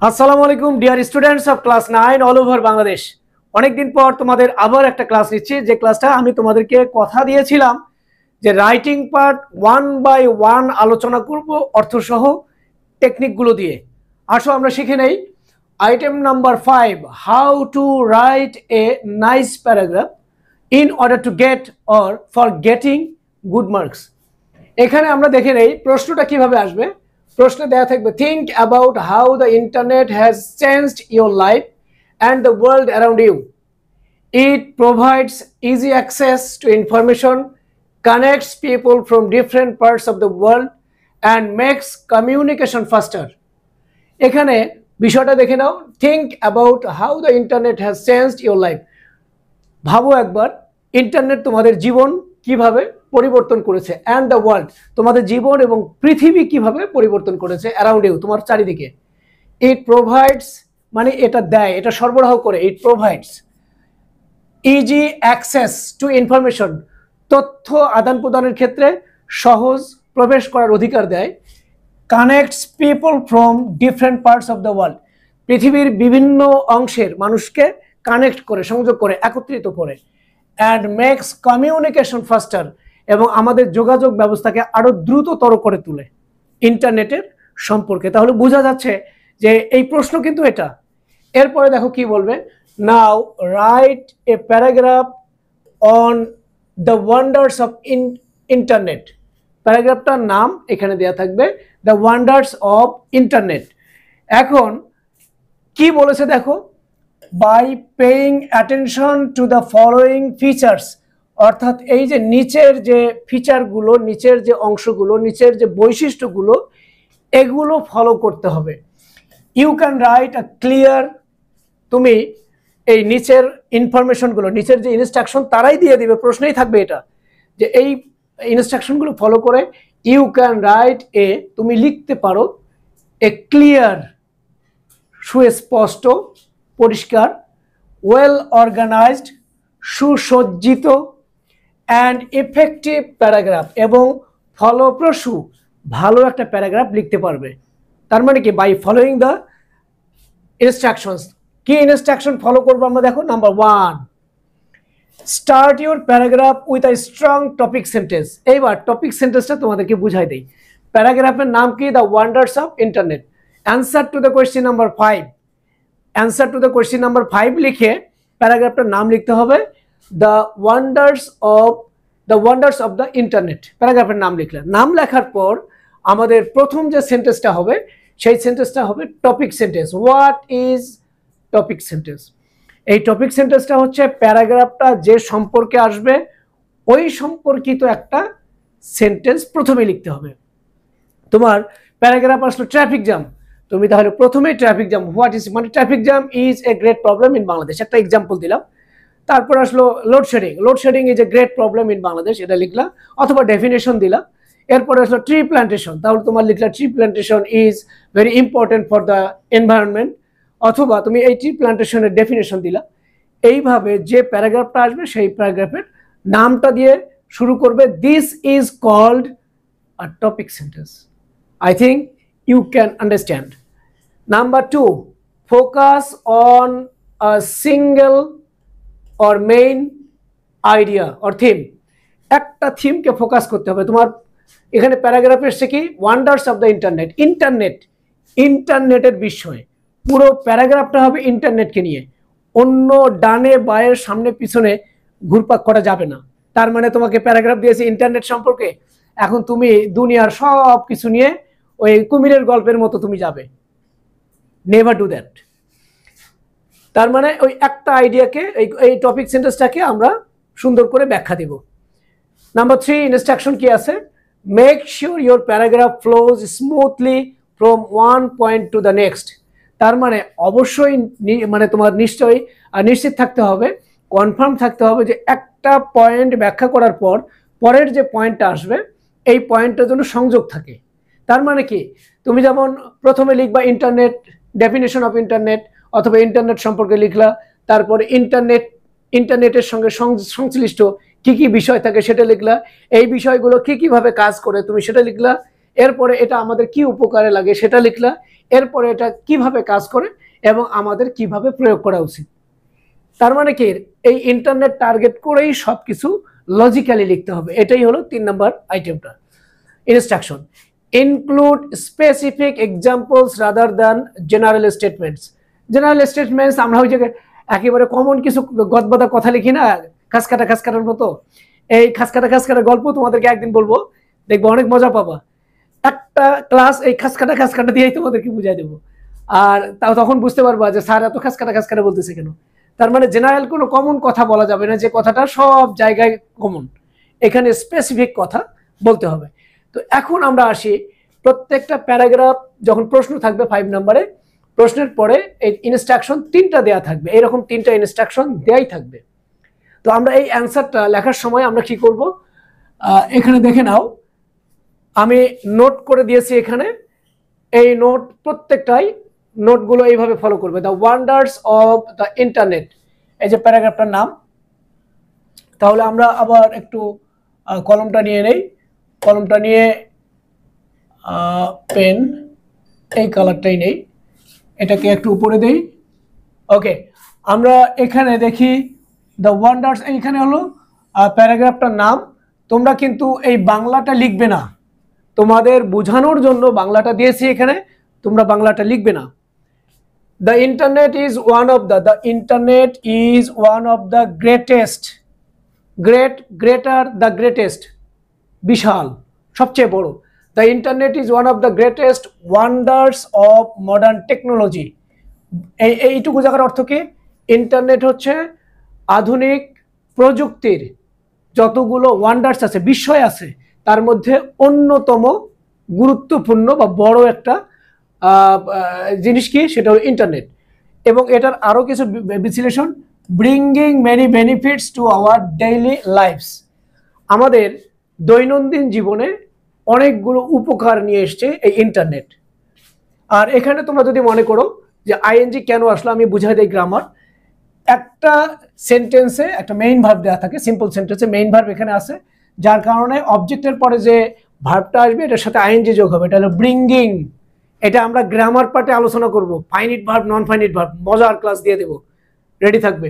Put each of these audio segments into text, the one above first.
আসসালামু আলাইকুম dear students of class 9 all over Bangladesh. অনেকদিন পর তোমাদের আবার একটা ক্লাস নিচ্ছি, যে ক্লাসটা আমি তোমাদেরকে কথা দিয়েছিলাম যে রাইটিং পার্ট 1 বাই 1 আলোচনা করব অর্থসহ টেকনিকগুলো দিয়ে। আসো আমরা শিখে নেই। Item number 5, how to write a nice paragraph in order to get or for getting good marks. এখানে আমরা দেখে নেই প্রশ্নটা কিভাবে আসবে। প্রশ্নে দেয়া থাকবে, think about how the internet has changed your life and the world around you. It provides easy access to information, connects people from different parts of the world and makes communication faster. এখানে বিষয়টা দেখে নাও, think about how the internet has changed your life. ভাবো একবার, internet তোমাদের জীবন কিভাবে পরিবর্তন করেছে, অ্যান্ড দ্য ওয়ার্ল্ড তোমাদের জীবন এবং পৃথিবী কিভাবে পরিবর্তন করেছে, অ্যারাউন্ড ইউ তোমার চারিদিকে। ইট প্রোভাইডস মানে এটা দেয়, এটা সরবরাহ করে। ইট provides easy access to information, তথ্য আদান প্রদানের ক্ষেত্রে সহজ প্রবেশ করার অধিকার দেয়। Connects people from different parts of the world, পৃথিবীর বিভিন্ন অংশের মানুষকে কানেক্ট করে, সংযোগ করে, একত্রিত করে। অ্যান্ড মেক্স কমিউনিকেশন ফাস্টার, এবং আমাদের যোগাযোগ ব্যবস্থাকে আরো দ্রুততর করে তোলে ইন্টারনেটের সম্পর্কে। তাহলে বোঝা যাচ্ছে যে এই প্রশ্ন কিন্তু এটা। এরপরে দেখো কি বলবে, now write a paragraph on the wonders of internet. প্যারাগ্রাফটার নাম এখানে দেওয়া থাকবে, দ্য ওয়ান্ডার্স অফ ইন্টারনেট। এখন কি বলেছে দেখো, by paying attention to the following features, অর্থাৎ এই যে নিচের যে ফিচারগুলো, নিচের যে অংশগুলো, নিচের যে বৈশিষ্ট্যগুলো, এগুলো ফলো করতে হবে। You can write a clear, তুমি এই নিচের ইনফরমেশনগুলো, নিচের যে ইনস্ট্রাকশন তারাই দিয়ে দিবে, প্রশ্নেই থাকবে এটা যে এই ইনস্ট্রাকশনগুলো ফলো করে ইউ ক্যান রাইট এ, তুমি লিখতে পারো এ ক্লিয়ার, সুস্পষ্ট, পরিষ্কার, ওয়েল অর্গানাইজড, সুসজ্জিত, অ্যান্ড এফেক্টিভ প্যারাগ্রাফ, এবং ফলপ্রসূ ভালো একটা প্যারাগ্রাফ লিখতে পারবে। তার মানে কি, বাই ফলোয়িং দ্য ইনস্ট্রাকশনস। কি ইনস্ট্রাকশন ফলো করবো আমরা দেখো। Number 1, start your paragraph with a strong topic sentence. এইবার টপিক সেন্টেন্সটা তোমাদেরকে বুঝাই দেই। প্যারাগ্রাফের নাম কি, the wonders of internet. Answer to the question number 5, answer to the question number 5 লিখে প্যারাগ্রাফটার নাম লিখতে হবে the wonders of the internet. প্যারাগ্রাফের নাম লিখলে, নাম লেখার পর আমাদের প্রথম যে সেন্টেন্সটা হবে সেই সেন্টেন্সটা হবে topic sentence. What is topic sentence? এই টপিক সেন্টেন্সটা হচ্ছে প্যারাগ্রাফটা যে সম্পর্কে আসবে ওই সম্পর্কিত একটা সেন্টেন্স প্রথমে লিখতে হবে। তোমার প্যারাগ্রাফ আসলো ট্রাফিক জ্যাম, তুমি তাহলে প্রথমেই ট্রাফিক জ্যাম, হোয়াট ইজ, মানে traffic jam is a great problem in Bangladesh, একটা এক্সাম্পল দিলাম। তারপর আসলো load shedding, load shedding is a great problem in Bangladesh, এটা লিখলাম, অথবা ডেফিনেশন দিলাম। এরপরে আসলো ট্রি প্ল্যান্টেশন, তাহলে তোমার লিখলা tree plantation is very important for the environment, অথবা তুমি এই ট্রি প্ল্যান্টেশনের ডেফিনেশন দিলা। এইভাবে যে প্যারাগ্রাফটা আসবে সেই প্যারাগ্রাফের নামটা দিয়ে শুরু করবে, this is called a topic sentence. I think you can understand. Number 2, focus on a single or main idea or theme. একটা থিমকে ফোকাস করতে হবে তোমার। এখানে প্যারাগ্রাফ এসছে কি, ওয়ান্ডার্স অফ দ্য ইন্টারনেট। ইন্টারনেটের বিষয়, পুরো প্যারাগ্রাফটা হবে ইন্টারনেটকে নিয়ে। অন্য ডানে বায়ের সামনে পিছনে ঘুরপাক করা যাবে না। তার মানে তোমাকে প্যারাগ্রাফ দিয়েছে ইন্টারনেট সম্পর্কে, এখন তুমি দুনিয়ার সব কিছু নিয়ে ওই কুমিরের গল্পের মতো তুমি যাবে। Never do that. তার মানে ওই একটা আইডিয়াকে, এই টপিক সেন্টেন্সটাকে আমরা সুন্দর করে ব্যাখ্যা দেব। নাম্বার 3, ইনস্ট্রাকশন কি আছে, make sure your paragraph flows smoothly from one point to the next. তার মানে অবশ্যই মানে তোমার নিশ্চয়ই নিশ্চিত থাকতে হবে, কনফার্ম থাকতে হবে যে একটা পয়েন্ট ব্যাখ্যা করার পর পরের যে পয়েন্টটা আসবে এই পয়েন্টটার জন্য সংযোগ থাকে। তার মানে কি, তুমি যেমন প্রথমে লিখবা ইন্টারনেট, ডেফিনেশন অফ ইন্টারনেট, অথবা ইন্টারনেট সম্পর্কে লিখলা, তারপরে ইন্টারনেটের সঙ্গে সংশ্লিষ্ট কি কি বিষয় থাকে সেটা লিখলা, এই বিষয়গুলো কি কিভাবে কাজ করে তুমি সেটা লিখলা, এরপরে এটা আমাদের কি উপকারে লাগে সেটা লিখলা। এরপরে এটা কিভাবে কাজ করে এবং আমাদের কিভাবে প্রয়োগ করা উচিত। তার মানে কি এই ইন্টারনেট টার্গেট করেই সবকিছু লজিক্যালি লিখতে হবে। এটাই হলো 3 নম্বর আইটেমটা। Instruction include specific examples rather than general statements. General statements আমরা ওই জায়গায় একেবারে কমন কিছু গদবাদা কথা লিখি না, খাসকাটার মতো। এই খাসকাটা গল্প তোমাদেরকে একদিন বলবো, দেখবো অনেক মজা পাবা। একটা ক্লাস এই খাসকাটা দিয়েই তোমাদেরকে বুঝাই দেবো, আর তাও তখন বুঝতে পারবা যে স্যার এত খাসকাটা বলতেছে কেন। তার মানে জেনারেল কোনো কমন কথা বলা যাবে না, যে কথাটা সব জায়গায় কমন, এখানে স্পেসিফিক কথা বলতে হবে। তো এখন আমরা আসি, প্রত্যেকটা প্যারাগ্রাফ যখন প্রশ্ন থাকবে 5 নম্বরে, প্রশ্নের পরে এই ইনস্ট্রাকশন 3টা দেয়া থাকবে, এরকম 3টা ইনস্ট্রাকশন দেয়াই থাকবে। তো আমরা এই অ্যান্সারটা লেখার সময় আমরা কি করব, এখানে দেখে নাও আমি নোট করে দিয়েছি এখানে। এই নোট প্রত্যেকটাই নোটগুলো এইভাবে ফলো করবে। The wonders of the internet, এই যে প্যারাগ্রাফটার নাম। তাহলে আমরা আবার একটু কলমটা নিয়ে নেই, কলমটা নিয়ে পেন এই কালারটাই নেই, এটাকে একটু উপরে দেই। ওকে, আমরা এখানে দেখি দ্য ওয়ান্ডার্স, এইখানে হলো প্যারাগ্রাফটার নাম। তোমরা কিন্তু এই বাংলাটা লিখবে না, তোমাদের বোঝানোর জন্য বাংলাটা দিয়েছি এখানে, তোমরা বাংলাটা লিখবে না। The internet is one of the greatest, the greatest, বিশাল, সবচেয়ে বড়। The internet is one of the greatest wonders of modern technology. এইটুকু জায়গার অর্থ কি, ইন্টারনেট হচ্ছে আধুনিক প্রযুক্তির যতগুলো ওয়ান্ডার্স আছে, বিস্ময় আছে, তার মধ্যে অন্যতম গুরুত্বপূর্ণ বা বড় একটা জিনিস কি, সেটা হলো ইন্টারনেট। এবং এটার আরো কিছু বিশ্লেষণ, bringing many benefits to our daily lives, আমাদের দৈনন্দিন জীবনে অনেকগুলো উপকার নিয়ে এসছে এই ইন্টারনেট। আর এখানে তোমরা যদি মনে করো যে আইএনজি কেন আসলো, আমি বুঝাই দেই গ্রামার। একটা সেন্টেন্সে একটা মেইন ভার্ব দেওয়া থাকে, সিম্পল সেন্টেন্সে মেইন ভার্ব এখানে আছে, যার কারণে অবজেক্টের পরে যে ভার্বটা আসবে এটার সাথে আইএনজি যোগ হবে, এটা হলো ব্রিঙ্গিং। এটা আমরা গ্রামার পার্টে আলোচনা করব, finite verb non finite verb, মজার ক্লাস দিয়ে দেবো, রেডি থাকবে।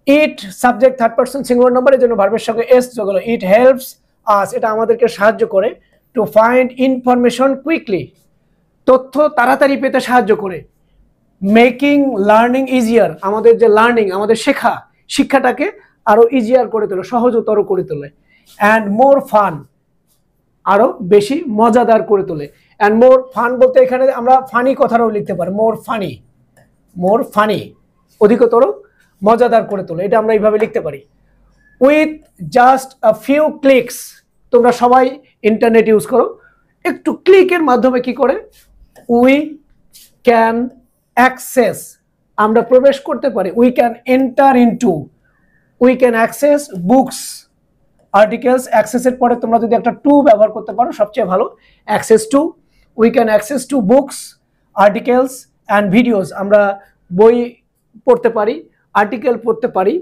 It subject third person singular number, এর জন্য ভার্বের সঙ্গে এস যোগ হলো। ইট হেল্পস আস, এটা আমাদেরকে সাহায্য করে। টু ফাইন্ড ইনফরমেশন কুইকলি, তথ্য তাড়াতাড়ি পেতে সাহায্য করে। মেকিং লার্নিং ইজিয়ার, আমাদের যে লার্নিং, আমাদের শিক্ষাটাকে আরো ইজিয়ার করে তোলে, সহজতর করে তোলে। অ্যান্ড মোর ফান, আরো বেশি মজাদার করে তোলে। অ্যান্ড মোর ফান বলতে এখানে আমরা ফানি কথাটাও লিখতে পারি, মোর ফানি, অধিকতর মজাদার করে তোলে, এটা আমরা এইভাবে লিখতে পারি। With just a few clicks, তোমরা সবাই ইন্টারনেট ইউজ করো, একটু ক্লিকের মাধ্যমে কি করে, উই ক্যান অ্যাক্সেস, আমরা প্রবেশ করতে পারি। We can enter into, we can access books, articles, অ্যাক্সেসের পরে তোমরা যদি একটা টু ব্যবহার করতে পারো সবচেয়ে ভালো, access to, we can access to books, articles and videos, আমরা বই পড়তে পারি, আর্টিকেল পড়তে পারি,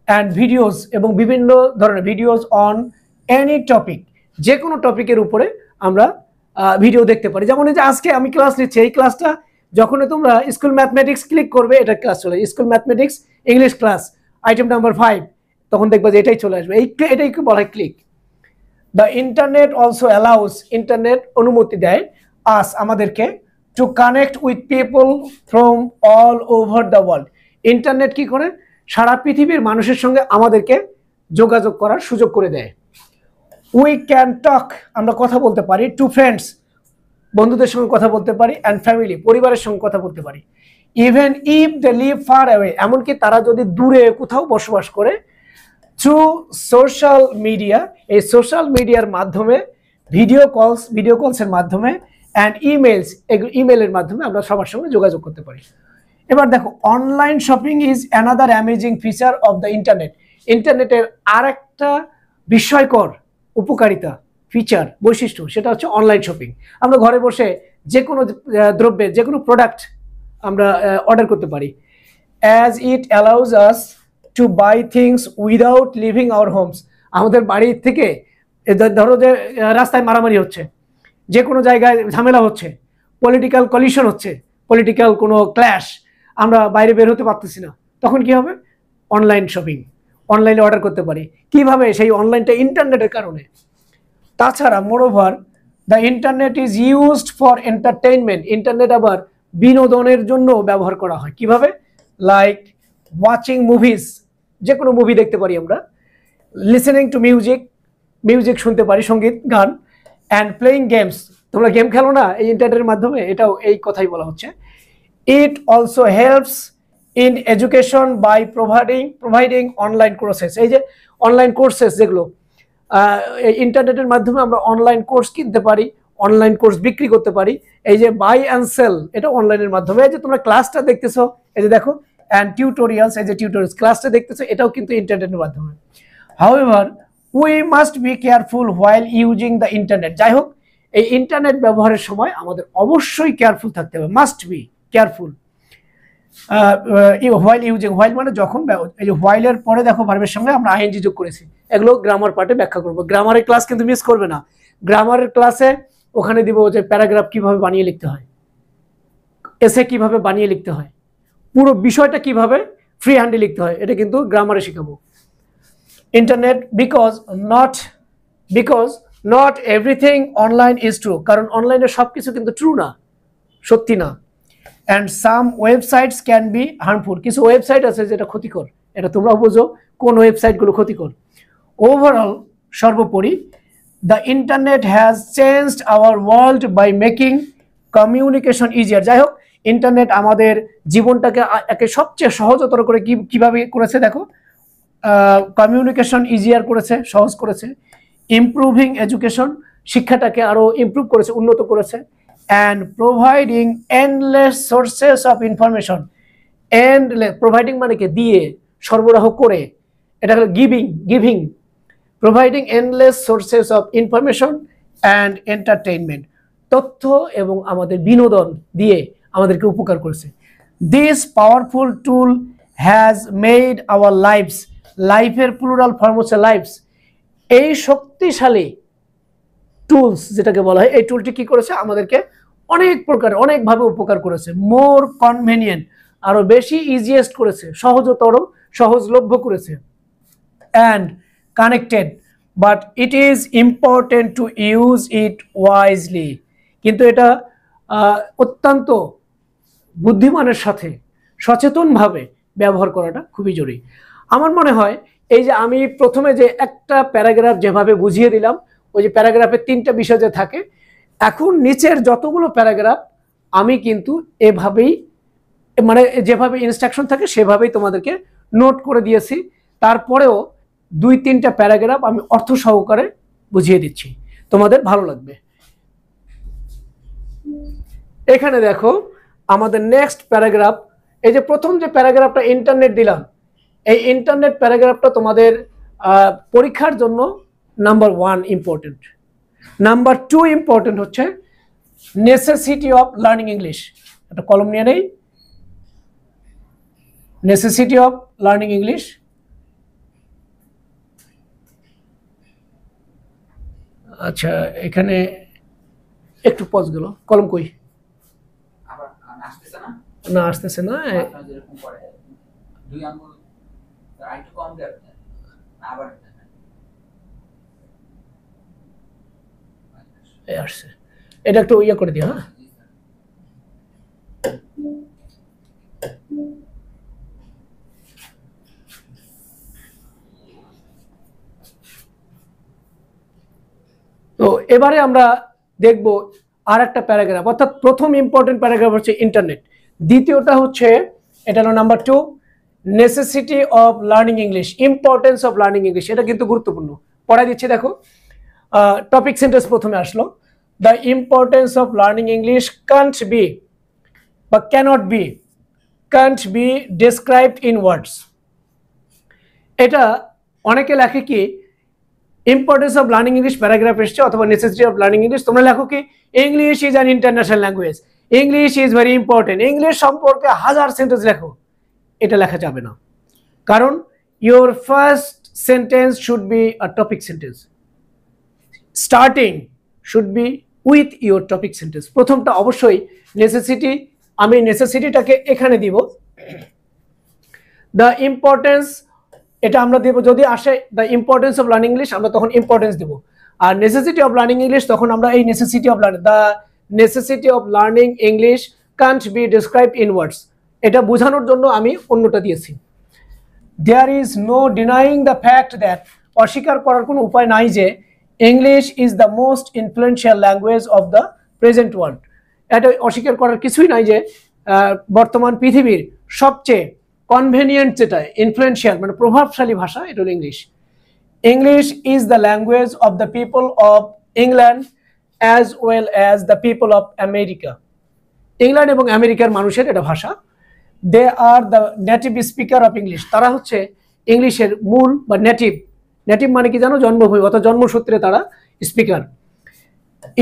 অ্যান্ড ভিডিওস, এবং বিভিন্ন ধরনের ভিডিওস অন এনি টপিক, যে কোনো টপিকের উপরে আমরা ভিডিও দেখতে পারি। যেমন এই যে আজকে আমি ক্লাস নিচ্ছি, এই ক্লাসটা যখনই তোমরা স্কুল ম্যাথমেটিক্স ক্লিক করবে, এটা ক্লাস চলে, school mathematics English class item number 5, তখন দেখবা যে এটাই চলে আসবে, এটাই বলা হয় click. The internet also allows, internet অনুমতি দেয় আস, আমাদেরকে, to connect with people from all over the world, internet কি করে, সারা পৃথিবীর মানুষের সঙ্গে আমাদেরকে যোগাযোগ করার সুযোগ করে দেয়। উই ক্যান টক, আমরা কথা বলতে পারি। টু ফ্রেন্ডস, বন্ধুদের সঙ্গে কথা বলতে পারি। অ্যান্ড ফ্যামিলি, পরিবারের সঙ্গে কথা বলতে পারি। Even if they live far away, এমনকি তারা যদি দূরে কোথাও বসবাস করে। থ্রু সোশ্যাল মিডিয়া, এই সোশ্যাল মিডিয়ার মাধ্যমে, ভিডিও কলসের মাধ্যমে, অ্যান্ড ইমেলস, ইমেলের মাধ্যমে আমরা সবার সঙ্গে যোগাযোগ করতে পারি। এবার দেখো, online shopping is another amazing feature of the internet, ইন্টারনেটের আর একটা বিস্ময়কর উপকারিতা, ফিচার, বৈশিষ্ট্য, সেটা হচ্ছে অনলাইন শপিং। আমরা ঘরে বসে যে কোনো দ্রব্যের, যে কোনো প্রোডাক্ট আমরা অর্ডার করতে পারি। As it allows us to buy things without leaving our homes, আমাদের বাড়ির থেকে, ধরো যে রাস্তায় মারামারি হচ্ছে, যে কোনো জায়গায় ঝামেলা হচ্ছে, পলিটিক্যাল কলিশন হচ্ছে, পলিটিক্যাল কোনো ক্ল্যাশ, আমরা বাইরে বের হতে পারতেছি না, তখন কি হবে? অনলাইন শপিং, অনলাইনে অর্ডার করতে পারি। কিভাবে? সেই অনলাইনটা ইন্টারনেটের কারণে। তাছাড়া moreover the internet is used for entertainment, internet আবার বিনোদনের জন্য ব্যবহার করা হয়। কিভাবে? লাইক ওয়াচিং মুভিজ, যে কোনো মুভি দেখতে পারি আমরা, লিসেনিং টু মিউজিক, মিউজিক শুনতে পারি, সঙ্গীত গান, অ্যান্ড প্লেইং গেমস, তোমরা গেম খেলো না এই ইন্টারনেটের মাধ্যমে, এটাও এই কথাই বলা হচ্ছে। It also helps in education by providing online courses, এই যে অনলাইন কোর্সেস যেগুলো ইন্টারনেটের মাধ্যমে আমরা অনলাইন কোর্স কিনতে পারি, অনলাইন কোর্স বিক্রি করতে পারি। এই যে বাই অ্যান্ড সেল, এটা অনলাইনের মাধ্যমে। এই যে তোমরা ক্লাসটা দেখতেছো, এই যে দেখো, অ্যান্ড টিউটোরিয়ালস, এই যে টিউটোরিয়ালস ক্লাসটা দেখতেছো, এটাও কিন্তু ইন্টারনেটের মাধ্যমে। However we must be careful while using the internet, যাই হোক এই ইন্টারনেট ব্যবহারের সময় আমাদের অবশ্যই কেয়ারফুল থাকতে হবে, must be careful. While using, while মানে যখন, এই যে হোয়াইলের পরে দেখো ভার্বের সঙ্গে আমরা আইএনজি যোগ করেছি, এগুলো গ্রামার পার্টে ব্যাখ্যা করবো। গ্রামারের ক্লাস কিন্তু মিস করবে না। গ্রামারের ক্লাসে ওখানে দিব যে প্যারাগ্রাফ কিভাবে বানিয়ে লিখতে হয়, এসে কিভাবে বানিয়ে লিখতে হয়, পুরো বিষয়টা কিভাবে ফ্রি হ্যান্ডে লিখতে হয়, এটা কিন্তু গ্রামারে শেখাবো। Internet because not everything online is true, কারণ অনলাইনে সব কিছু কিন্তু ট্রু না, সত্যি না। And some websites can be harmful, কিছু ওয়েবসাইট আছে যেটা ক্ষতিকর, এটা তোমরা বুঝো কোন ওয়েবসাইটগুলো ক্ষতিকর। ওভারঅল, সর্বোপরি, the internet has changed our world by making communication easier, যাই হোক ইন্টারনেট আমাদের জীবনটাকে একে সবচেয়ে সহজতর করে কিভাবে করেছে দেখো, কমিউনিকেশন ইজিয়ার করেছে, সহজ করেছে। ইমপ্রুভিং এডুকেশন, শিক্ষাটাকে আরো ইমপ্রুভ করেছে, উন্নত করেছে। And providing endless sources of information, endless providing মানে কি? দিয়ে, সরবরাহ করে, এটা হলো giving, providing endless sources of information and entertainment, তথ্য এবং আমাদের বিনোদন দিয়ে আমাদেরকে উপকার করেছে। This powerful tool has made our lives, লাইফের প্লুরাল ফর্ম হচ্ছে লাইফস, এই শক্তিশালী টুলস যেটাকে বলা হয়, এই টুলটি কি করেছে? আমাদেরকে অনেক প্রকার অনেকভাবে উপকার করেছে। মোর কনভেনিয়েন্ট, আরো বেশি ইজিয়েস্ট করেছে, সহজতর, সহজলভ্য করেছে। And connected, but it is important to use it wisely, কিন্তু এটা অত্যন্ত বুদ্ধিমানের সাথে সচেতনভাবে ব্যবহার করাটা খুবই জরুরি। আমার মনে হয় এই যে আমি প্রথমে যে একটা প্যারাগ্রাফ যেভাবে বুঝিয়ে দিলাম, ওই যে প্যারাগ্রাফের 3টা বিষয় যে থাকে, এখন নিচের যতগুলো প্যারাগ্রাফ আমি কিন্তু এভাবেই, মানে যেভাবে ইনস্ট্রাকশন থাকে সেভাবেই তোমাদেরকে নোট করে দিয়েছি। তারপরেও 2-3টা প্যারাগ্রাফ আমি অর্থ সহকারে বুঝিয়ে দিচ্ছি, তোমাদের ভালো লাগবে। এখানে দেখো আমাদের নেক্সট প্যারাগ্রাফ, এই যে প্রথম যে প্যারাগ্রাফটা ইন্টারনেট দিলাম, এই ইন্টারনেট প্যারাগ্রাফটা তোমাদের পরীক্ষার জন্য নাম্বার 1 ইম্পর্টেন্ট। নাম্বার 2 ইম্পর্টেন্ট হচ্ছে নেসেসিটি অফ লার্নিং ইংলিশ, একটা কলম নিয়ে নেই, নেসেসিটি অফ লার্নিং ইংলিশ। আচ্ছা, এখানে একটু পজ গেল, কলম কই? না আসতেছে না, আসছে, এটা একটু ইয়ে করে দিও। হ্যাঁ, তো এবারে আমরা দেখব আর একটা প্যারাগ্রাফ, অর্থাৎ প্রথম ইম্পর্টেন্ট প্যারাগ্রাফ হচ্ছে ইন্টারনেট, দ্বিতীয়টা হচ্ছে, এটা হলো number 2, necessity of learning English, importance of learning English, এটা কিন্তু গুরুত্বপূর্ণ। পড়াই দিচ্ছি দেখো, টপিক সেন্টেন্স প্রথমে আসলো, the importance of learning English can't be বা cannot be described in words. এটা অনেকে লেখে কি importance of learning English paragraph এসছে, অথবা নেসেসিটি অফ লার্নিং ইংলিশ, তোমরা লেখো কি English is an international language, English is very important, English সম্পর্কে 1000 সেন্টেন্স লেখো। এটা লেখা যাবে না, কারণ your first sentence should be a topic sentence, starting should be with your topic sentence. প্রথমটা অবশ্যই নেসেসিটি, আমি নেসেসিটিটাকে এখানে দিব। দ্য ইম্পর্টেন্স, এটা আমরা দেব যদি আসে the importance of learning English, আমরা তখন ইম্পর্টেন্স দেব। আর নেসেসিটি অফ লার্নিং ইংলিশ, তখন আমরা এই necessity of learning, the necessity of learning English can't be described in words, এটা বোঝানোর জন্য আমি অন্যটা দিয়েছি। There is no denying the fact that, অস্বীকার করার কোনো উপায় নাই যে English is the most influential language of the present world, এটা অস্বীকার করার কিছুই নাই যে বর্তমান পৃথিবীর সবচেয়ে কনভেনিয়েন্ট যেটা ইনফ্লুয়েন্সিয়াল মানে প্রভাবশালী ভাষা, এটা হলো English. English is the language of the people of England as well as the people of America, England এবং আমেরিকার মানুষের এটা ভাষা। They are the native speaker of English, তারা হচ্ছে ইংলিশের মূল বা নেটিভ, নেটিভ মানে কি জানো, জন্মভূমি অর্থাৎ জন্মসূত্রে তারা speaker.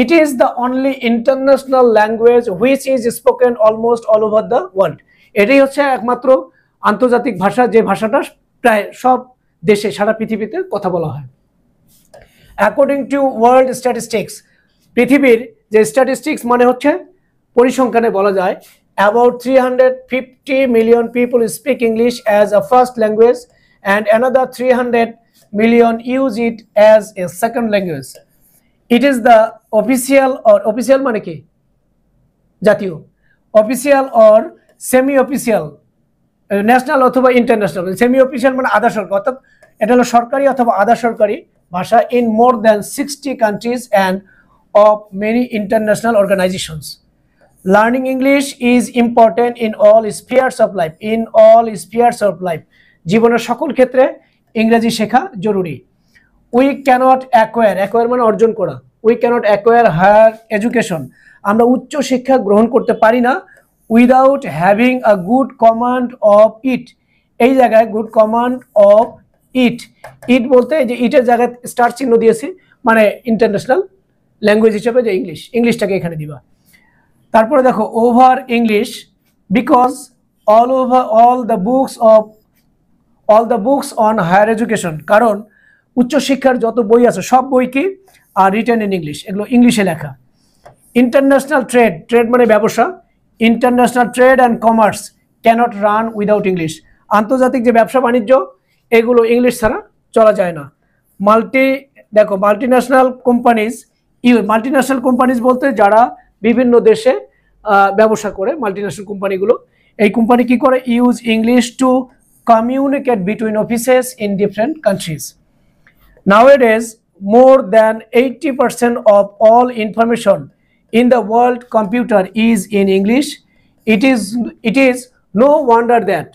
It is the only international language which is spoken almost all over the world, এটাই হচ্ছে একমাত্র আন্তর্জাতিক ভাষা যে ভাষাটা প্রায় সব দেশে সারা পৃথিবীতে কথা বলা হয়। অ্যাকর্ডিং টু ওয়ার্ল্ড স্ট্যাটিস্টিক্স, পৃথিবীর যে স্ট্যাটিস্টিক্স মানে হচ্ছে পরিসংখ্যানে বলা যায় about 350 million people speak English as a first language and another 300 million use it as a second language. It is the official or official মানে কি জাতীয়, official or semi official, national অথবা ইন্টারন্যাশনাল, সেমি অফিসিয়াল মানে আধা সরকারি, অর্থাৎ এটা হলো সরকারি অথবা আধা সরকারি ভাষা in more than 60 countries and of many international organizations. Learning English is important in all spheres of life, in all spheres of life, জীবনের সকল ক্ষেত্রে ইংরেজি শেখা জরুরি। উই ক্যানট অ্যাকোয়ার, অ্যাকোয়ার মানে অর্জন করা, we can't acquire higher education, আমরা উচ্চ শিক্ষা গ্রহণ করতে পারি না without having a good command of it, এই জায়গায় good command of it, it বলতে যে ইটের জায়গায় স্টার চিহ্ন দিয়েছি, মানে ইন্টারন্যাশনাল ল্যাঙ্গুয়েজ হিসেবে যে ইংলিশ, ইংলিশটাকে এখানে দিবা। তারপরে দেখো over English because all the books on higher education, কারণ উচ্চশিক্ষার যত বই আছে সব বই কি আর রিটেন ইন ইংলিশ, এগুলো ইংলিশে লেখা। ইন্টারন্যাশনাল ট্রেড, ট্রেড মানে ব্যবসা, international trade and commerce can't run without English, আন্তর্জাতিক যে ব্যবসা বাণিজ্য এগুলো ইংলিশ ছাড়া চলা যায় না। মাল্টিন্যাশনাল কোম্পানিজ, মাল্টিন্যাশনাল কোম্পানিজ বলতে যারা বিভিন্ন দেশে ব্যবসা করে, মাল্টিন্যাশনাল কোম্পানিগুলো, এই কোম্পানি কি করে, use English to communicate between offices in different countries. Nowadays, more than 80% of all information in the world computer is in English. It is no wonder that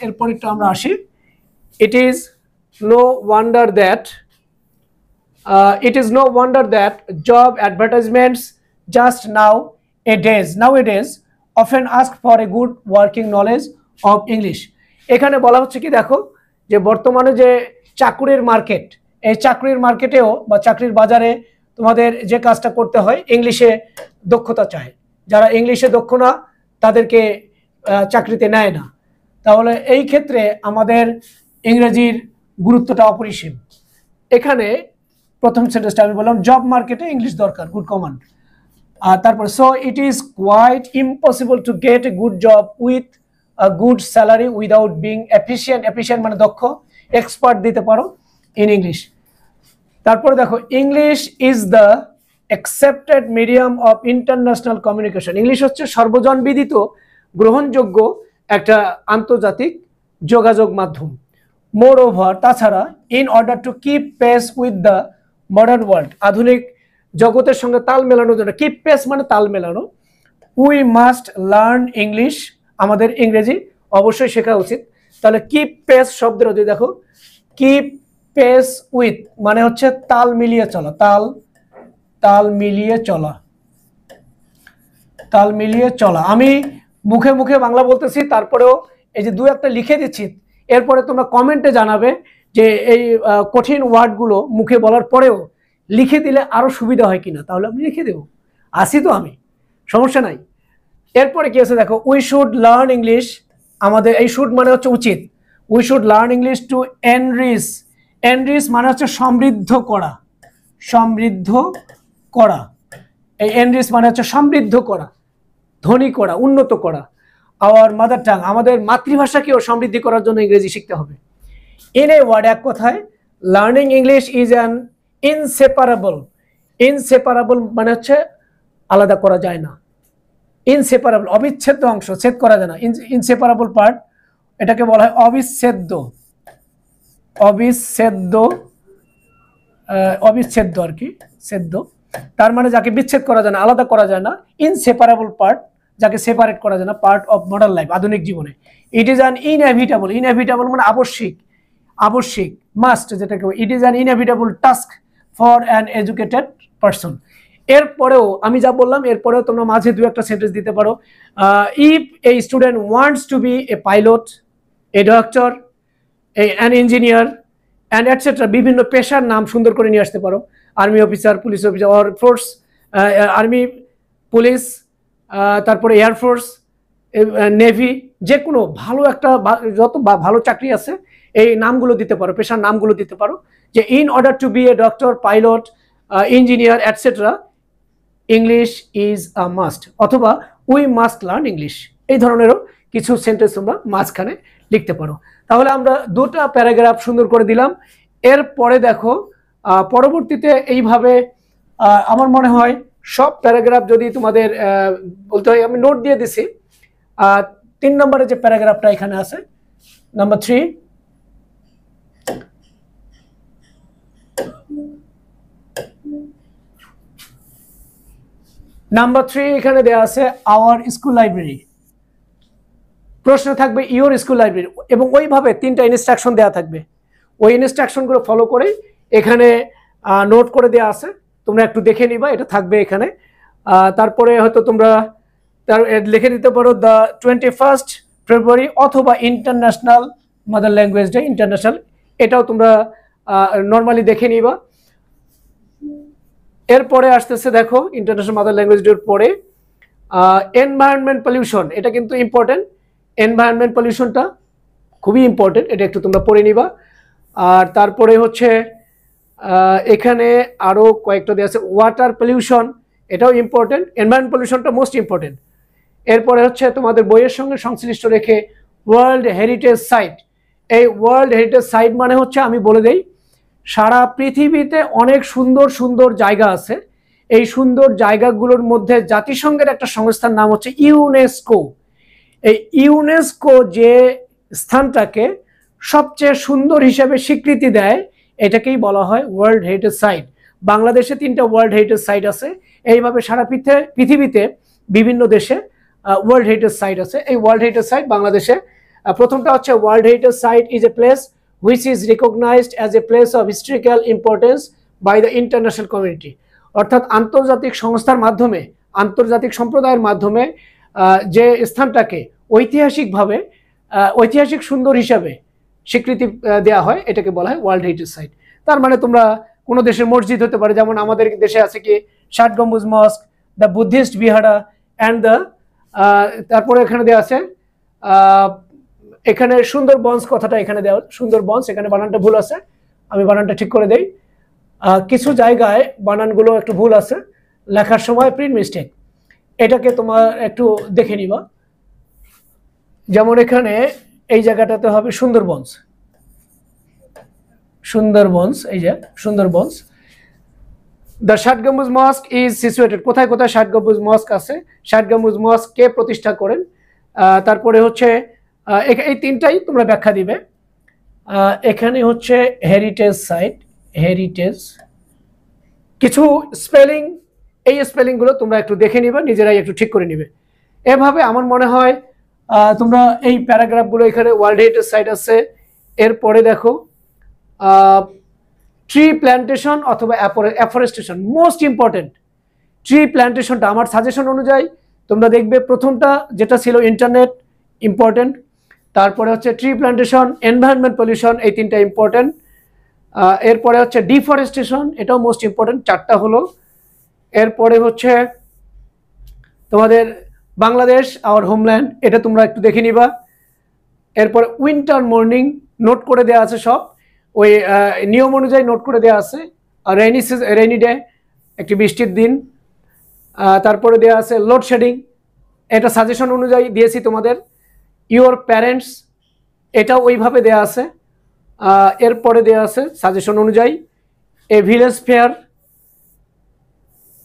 এরপর একটু আমরা আসি, it is no wonder that job advertisements just nowadays often ask for a good working knowledge of English. এখানে বলা হচ্ছে কি দেখো যে বর্তমানে যে চাকরির মার্কেট, এই চাকরির মার্কেটেও বা চাকরির বাজারে তোমাদের যে কাজটা করতে হয় ইংলিশে দক্ষতা চায়, যারা ইংলিশে দক্ষ না তাদেরকে চাকরিতে নেয় না, তাহলে এই ক্ষেত্রে আমাদের ইংরেজির গুরুত্বটা অপরিসীম। এখানে প্রথম সেন্টেন্সটা আমি বললাম জব মার্কেটে ইংলিশ দরকার, গুড কমান্ড। আর তারপরে so it is quite impossible to get a good job with a good salary without being efficient মানে দক্ষ, এক্সপার্ট দিতে পারো ইন ইংলিশ। তারপরে দেখো English is the accepted medium of international communication, English হচ্ছে সর্বজন বিদিত গ্রহণযোগ্য একটা আন্তর্জাতিক যোগাযোগ মাধ্যম। মোর ওভার, তাছাড়া in order to keep pace with the modern world, আধুনিক জগতের সঙ্গে তাল মেলানোর জন্য, কিপ পেস মানে তাল মেলানো, উই মাস্ট লার্ন ইংলিশ, আমাদের ইংরেজি অবশ্যই শেখা উচিত। তাহলে কিপ পেস শব্দের যদি দেখো কিপ পেস উইথ মানে হচ্ছে তাল মিলিয়ে চলা, তাল মিলিয়ে চলা। আমি মুখে মুখে বাংলা বলতেছি, তারপরেও এই যে দু একটা লিখে দিচ্ছি, এরপরে তোমরা কমেন্টে জানাবে যে এই কঠিন ওয়ার্ডগুলো মুখে বলার পরেও লিখে দিলে আরো সুবিধা হয় কিনা, তাহলে আমি লিখে দেবো, আসি তো আমি, সমস্যা নাই। এরপরে কি আছে দেখো উই শুড লার্ন ইংলিশ, আমাদের এই শুড মানে হচ্ছে উচিত, we should learn English to enrich মানে হচ্ছে সমৃদ্ধ করা, সমৃদ্ধ করা। এই এনরিচ মানে হচ্ছে সমৃদ্ধ করা, ধনী করা, উন্নত করা। আওয়ার মাদার টাং, আমাদের মাতৃভাষাকেও সমৃদ্ধি করার জন্য ইংরেজি শিখতে হবে। ইন এ ওয়ার্ড, এক কথায়, learning English is an inseparable. Inseparable মানে হচ্ছে আলাদা করা যায় না, ইনসেপারেবল অবিচ্ছেদ্য অংশ, ছেদ করা যায় না, ইনসেপারেবল পার্ট, এটাকে বলা হয় অবিচ্ছেদ্য, অবিচ্ছেদ্য, অবিচ্ছেদ্য আর কি, সেদ্য, তার মানে যাকে বিচ্ছেদ করা যায় না, আলাদা করা যায় না, ইনসেপারেবল পার্ট, যাকে সেপারেট করা যায় না, পার্ট অফ মডার্ন লাইফ, আধুনিক জীবনে। It is an inevitable, inevitable মানে আবশ্যিক, আবশ্যিক, মাস্ট যেটাকে, it is an inevitable task for an educated person. এরপরেও আমি যা বললাম, এরপরেও তোমরা মাঝে দু একটা সেন্টেন্স দিতে পারো। If a student wants to be a pilot, a doctor, an engineer and etcetera, বিভিন্ন পেশার নাম সুন্দর করে নিয়ে আসতে পারো। Army officer, police officer, or force, army, police, তারপরে এয়ারফোর্স, নেভি, যে কোনো ভালো একটা, যত ভালো চাকরি আছে এই নামগুলো দিতে পারো, পেশার নামগুলো দিতে পারো, যে in order to be a doctor, pilot, engineer etcetera, English is a must, অথবা উই মাস্ট লার্ন ইংলিশ। এই ধরনেরও কিছু সেন্টেন্স তোমরা মাঝখানে লিখতে পারো। তাহলে আমরা দুটা প্যারাগ্রাফ সুন্দর করে দিলাম। এরপরে দেখো পরবর্তীতে এইভাবে আমার মনে হয় সব প্যারাগ্রাফ যদি তোমাদের বলতে হয়, আমি নোট দিয়ে দিছি। 3 নম্বরে যে প্যারাগ্রাফটা এখানে আছে, নাম্বার 3, নাম্বার 3 এখানে দেওয়া আছে আওয়ার স্কুল লাইব্রেরি। প্রশ্ন থাকবে ইওর স্কুল লাইব্রেরি, এবং ওইভাবে 3টা ইনস্ট্রাকশন দেওয়া থাকবে। ওই ইনস্ট্রাকশনগুলো ফলো করে এখানে নোট করে দেওয়া আছে, তোমরা একটু দেখে নিবা, এটা থাকবে এখানে। তারপরে হয়তো তোমরা লিখে দিতে পারো দ্য 21 ফেব্রুয়ারি, অথবা international mother language day, international, এটাও তোমরা নর্মালি দেখে নিবা। এরপরে আসতেছে দেখো ইন্টারন্যাশনাল মাদার ল্যাঙ্গুয়েজ ডের পরে এনভায়রনমেন্ট পলিউশন, এটা কিন্তু ইম্পর্টেন্ট। এনভায়রনমেন্ট পলিউশনটা খুবই ইম্পর্টেন্ট, এটা একটু তোমরা পড়ে নিবা। আর তারপরে হচ্ছে এখানে আরও কয়েকটা দেওয়া আছে, ওয়াটার পলিউশন, এটাও ইম্পর্টেন্ট। এনভায়রনমেন্ট পলিউশনটা মোস্ট ইম্পর্টেন্ট। এরপরে হচ্ছে তোমাদের বইয়ের সঙ্গে সংশ্লিষ্ট রেখে ওয়ার্ল্ড হেরিটেজ সাইট। এই ওয়ার্ল্ড হেরিটেজ সাইট মানে হচ্ছে, আমি বলে দেই, সারা পৃথিবীতে অনেক সুন্দর সুন্দর জায়গা আছে। এই সুন্দর জায়গাগুলোর মধ্যে জাতিসংঘের একটা সংস্থার নাম হচ্ছে ইউনেস্কো। এই ইউনেস্কো যে স্থানটাকে সবচেয়ে সুন্দর হিসেবে স্বীকৃতি দেয়, এটাকেই বলা হয় ওয়ার্ল্ড হেরিটেজ সাইট। বাংলাদেশে 3টা ওয়ার্ল্ড হেরিটেজ সাইট আছে। এইভাবে সারা পৃথিবীতে বিভিন্ন দেশে ওয়ার্ল্ড হেরিটেজ সাইট আছে। এই ওয়ার্ল্ড হেরিটেজ সাইট বাংলাদেশে প্রথমটা হচ্ছে world heritage site is a place which is recognized as a place of historical importance by the international community, অর্থাৎ আন্তর্জাতিক সংস্থার মাধ্যমে, আন্তর্জাতিক সম্প্রদায়ের মাধ্যমে যে স্থানটাকে ঐতিহাসিকভাবে ঐতিহাসিক সুন্দর হিসাবে স্বীকৃতি দেওয়া হয়, এটাকে বলা হয় ওয়ার্ল্ড হেরিটেজ সাইট। তার মানে তোমরা কোনো দেশের মসজিদ হতে পারে, যেমন আমাদের দেশে আছে কি 60 গম্বুজ মস্ক, দ্য বুদ্ধিস্ট বিহারা অ্যান্ড দ্য, তারপরে এখানে দেওয়া আছে এখানে সুন্দরবনস, কথাটা এখানে দেওয়া সুন্দরবনস, এখানে বানানটা ভুল আছে, আমি বানানটা ঠিক করে দেই। কিছু জায়গায় বানানগুলো একটু ভুল আছে লেখার সময়, প্রিন্ট মিস্টেক, এটাকে তোমার একটু দেখে নিবা। যেমন এখানে এই জায়গাটাতে হবে সুন্দরবনস, সুন্দরবনস, এই যে সুন্দরবনস। দ্য 60 গম্বুজ মস্ক ইজ সিচুয়েটেড, কোথায় কোথায় 60 গম্বুজ মস্ক আছে, 60 গম্বুজ মস্ক কে প্রতিষ্ঠা করেন, তারপরে হচ্ছে এই 3টাই তোমরা ব্যাখ্যা দিবে। এখানে হচ্ছে হেরিটেজ সাইট, হেরিটেজ, কিছু স্পেলিং, এই স্পেলিংগুলো তোমরা একটু দেখে নিবে, নিজেরাই একটু ঠিক করে নিবে। এভাবে আমার মনে হয় তোমরা এই প্যারাগ্রাফগুলো, এখানে ওয়ার্ল্ড হেরিটেজ সাইট আছে। এরপরে দেখো ট্রি প্ল্যান্টেশন অথবা অ্যাফরেস্টেশন, মোস্ট ইম্পর্টেন্ট। ট্রি প্ল্যান্টেশনটা আমার সাজেশন অনুযায়ী তোমরা দেখবে প্রথমটা যেটা ছিল ইন্টারনেট, ইম্পর্টেন্ট। তারপরে হচ্ছে ট্রি প্ল্যান্টেশন, এনভায়রনমেন্ট পলিউশন, এই 3টা ইম্পর্টেন্ট। এরপরে হচ্ছে ডিফরেস্টেশন, এটাও মোস্ট ইম্পর্টেন্ট, 4টা হলো। এরপরে হচ্ছে তোমাদের বাংলাদেশ আওয়ার হোমল্যান্ড, এটা তোমরা একটু দেখে নিবা। এরপরে উইন্টার মর্নিং, নোট করে দেওয়া আছে সব, ওই নিয়ম অনুযায়ী নোট করে দেওয়া আছে। রেইনি ডে, একটি বৃষ্টির দিন। তারপরে দেওয়া আছে লোডশেডিং, এটা সাজেশন অনুযায়ী দিয়েছি তোমাদের। ইওর প্যারেন্টস, এটা ওইভাবে দেওয়া আছে। এরপরে দেওয়া আছে সাজেশন অনুযায়ী এ ভিলেজ ফেয়ার।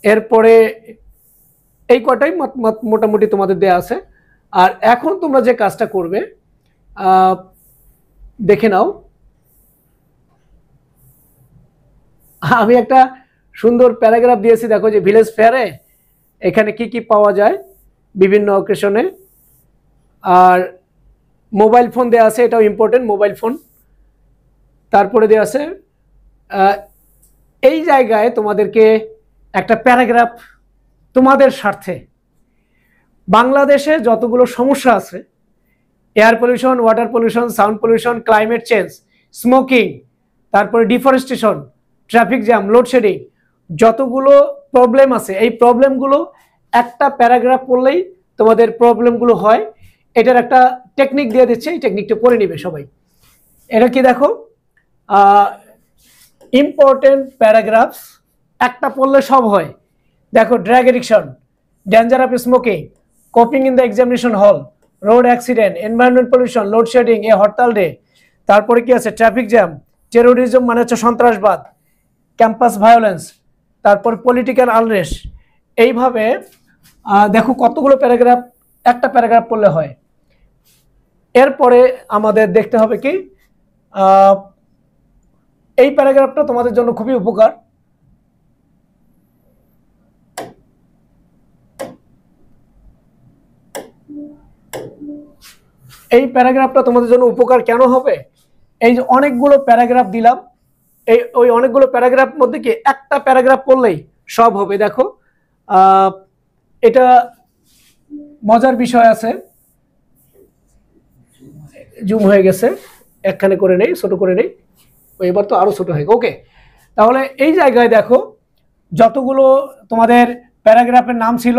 এরপরে এই কটাই মোটামুটি তোমাদের দেওয়া আছে। আর এখন তোমরা যে কাজটা করবে দেখে নাও। আমি একটা সুন্দর প্যারাগ্রাফ দিয়েছি, দেখো যে ভিলেজ ফেয়ারে এখানে কি কি পাওয়া যায় বিভিন্ন অকেশনে। আর মোবাইল ফোন দেওয়া আছে, এটাও ইম্পর্টেন্ট, মোবাইল ফোন। তারপরে দেওয়া আছে এই জায়গায় তোমাদেরকে একটা প্যারাগ্রাফ তোমাদের স্বার্থে বাংলাদেশে যতগুলো সমস্যা আছে, air pollution, water pollution, sound pollution, climate change, smoking, তারপরে ডিফরেস্টেশন, ট্রাফিক জ্যাম, লোডশেডিং, যতগুলো প্রবলেম আছে এই প্রবলেমগুলো একটা প্যারাগ্রাফ পড়লেই তোমাদের প্রবলেমগুলো হয়। এটার একটা টেকনিক দিয়ে দিচ্ছে, এই টেকনিকটা পড়ে নিবে সবাই। এটা কি দেখো, ইম্পর্টেন্ট প্যারাগ্রাফস একটা পড়লে সব হয়। দেখো, drug addiction, danger of smoking, coping in the examination হল, road accident, environment pollution, load shedding, এ হরতাল ডে, তারপরে কি আছে ট্রাফিক জ্যাম, টেরোরিজম মানে হচ্ছে সন্ত্রাসবাদ, ক্যাম্পাস ভায়োলেন্স, তারপর পলিটিক্যাল আনরেস্ট। এইভাবে দেখো কতগুলো প্যারাগ্রাফ একটা প্যারাগ্রাফ পড়লে হয়। এরপরে আমাদের দেখতে হবে কি, এই প্যারাগ্রাফটা তোমাদের জন্য খুবই উপকার। এই প্যারাগ্রাফটা তোমাদের জন্য উপকার কেন হবে, এই যে অনেকগুলো প্যারাগ্রাফ দিলাম, ওই অনেকগুলো প্যারাগ্রাফ মধ্যে কি একটা প্যারাগ্রাফ পড়লেই সব হবে। দেখো এটা মজার বিষয় আছে, জুম হয়ে গেছে, একখানে করে নেই, ছোট করে নেই, এবার তো আরো ছোট হয়ে গেছে। ওকে, তাহলে এই জায়গায় দেখো যতগুলো তোমাদের প্যারাগ্রাফের নাম ছিল,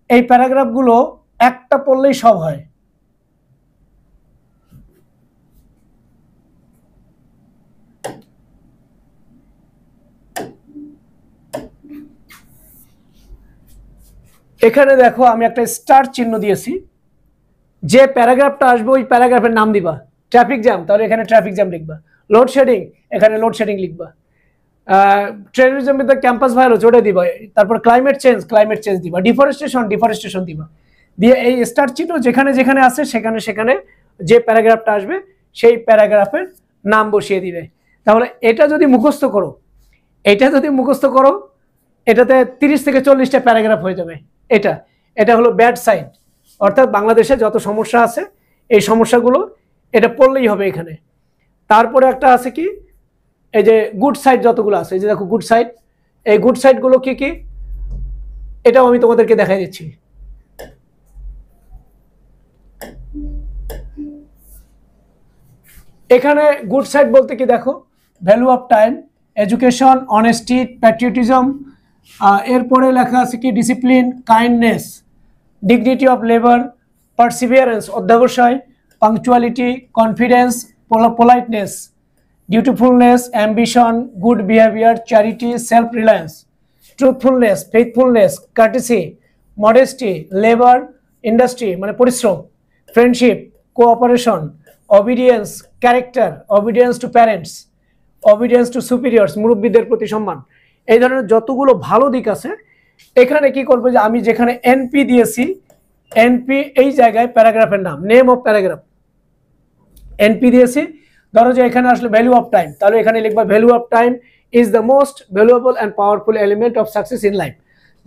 এই প্যারাগ্রাফগুলো একটা পড়লেই সব হয়। এখানে দেখো আমি একটা স্টার চিহ্ন দিয়েছি, যে প্যারাগ্রাফটা আসবে ওই প্যারাগ্রাফের নাম দিবা। ট্রাফিক জ্যাম, তাহলে এখানে ট্রাফিক জ্যাম লিখবা। লোডশেডিং, এখানে লোডশেডিং লিখবা। Terrorism with the campus violence, ওটা দিবা। তারপর ক্লাইমেট চেঞ্জ দিবা। ডিফরেস্টেশন দিবা। দিয়ে এই স্টার চিহ্ন যেখানে যেখানে আছে সেখানে সেখানে যে প্যারাগ্রাফটা আসবে সেই প্যারাগ্রাফের নাম বসিয়ে দিবে। তাহলে এটা যদি মুখস্থ করো, এটাতে 30 থেকে 40টা প্যারাগ্রাফ হয়ে যাবে। এটা হলো ব্যাড সাইড, অর্থাৎ বাংলাদেশে যত সমস্যা আছে এই সমস্যাগুলো এটা পড়লেই হবে এখানে। তারপরে একটা আছে কি, এই যে গুড সাইড যতগুলো আছে, এই যে দেখো গুড সাইড, এই গুড সাইডগুলো কি কি এটাও আমি তোমাদেরকে দেখাই দিচ্ছি। এখানে গুড সাইড বলতে কি দেখো, value of time, education, honesty, patriotism, এরপরে লেখা আছে কি discipline, kindness, dignity of labour, perseverance অধ্যবসায়, punctuality, confidence, politeness, dutifulness, ambition, good behaviour, charity, self reliance, truthfulness, faithfulness, courtesy, modesty, labour, industry মানে পরিশ্রম, friendship, cooperation, obedience, character, obedience to parents, obedience to superiors, মুরব্বীদের প্রতি সম্মান। এই ধরনের যতগুলো ভালো দিক আছে, এখানে কি করবো যে আমি যেখানে এনপি দিয়েছি, এনপি এই জায়গায় প্যারাগ্রাফের নাম, নেম অফ প্যারাগ্রাফ, এনপি দিয়েছি। ধরো যে এখানে আসলে ভ্যালু অফ টাইম, তাহলে এখানে লিখবা value of time is the most valuable and powerful element of success in life.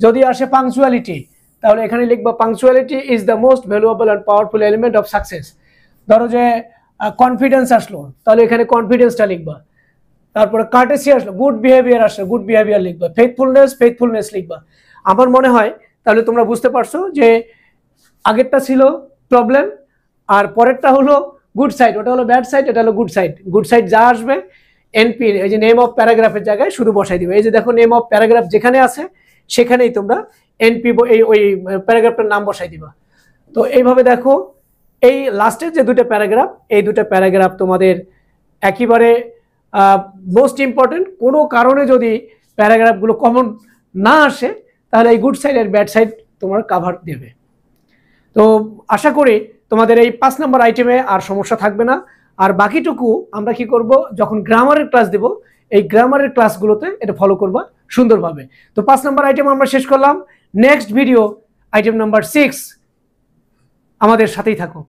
যদি আসে পাংচুয়ালিটি, তাহলে এখানে লিখবা punctuality is the most valuable and powerful element of success. ধরো যে কনফিডেন্স আসলো, তাহলে এখানে কনফিডেন্সটা লিখবা। তারপরে কার্টেসি আসলো, গুড বিহেভিয়ার আসলো, গুড বিহেভিয়ার লিখবা। ফেথফুলনেস লিখবা। আমার মনে হয় তাহলে তোমরা বুঝতে পারছো যে আগেরটা ছিল প্রবলেম আর পরেরটা হলো গুড সাইড, ওটা হলো ব্যাড সাইড, এটা হলো গুড সাইড। গুড সাইড যা আসবে এনপি, এই যে নেম অফ প্যারাগ্রাফের জায়গায় শুধু বসাই দিবে। এই যে দেখো নেম অফ প্যারাগ্রাফ যেখানে আছে সেখানেই তোমরা এনপি ওই প্যারাগ্রাফটার নাম বসাই দিবা। তো এইভাবে দেখো এই লাস্টের যে দুটো প্যারাগ্রাফ, এই দুটো প্যারাগ্রাফ তোমাদের একেবারে মোস্ট ইম্পর্টেন্ট, কোনো কারণে যদি প্যারাগ্রাফগুলো কমন না আসে তাহলে এই গুড সাইড আর ব্যাড সাইড তোমার কাভার দেবে। তো আশা করি তোমাদের এই 5 নম্বর আইটেমে আর সমস্যা থাকবে না। আর বাকিটুকু আমরা কি করব, যখন গ্রামারের ক্লাস দেব এই গ্রামারের ক্লাসগুলোতে এটা ফলো করবা সুন্দরভাবে। তো 5 নম্বর আইটেম আমরা শেষ করলাম। নেক্সট ভিডিও আইটেম নাম্বার 6, আমাদের সাথেই থাকো।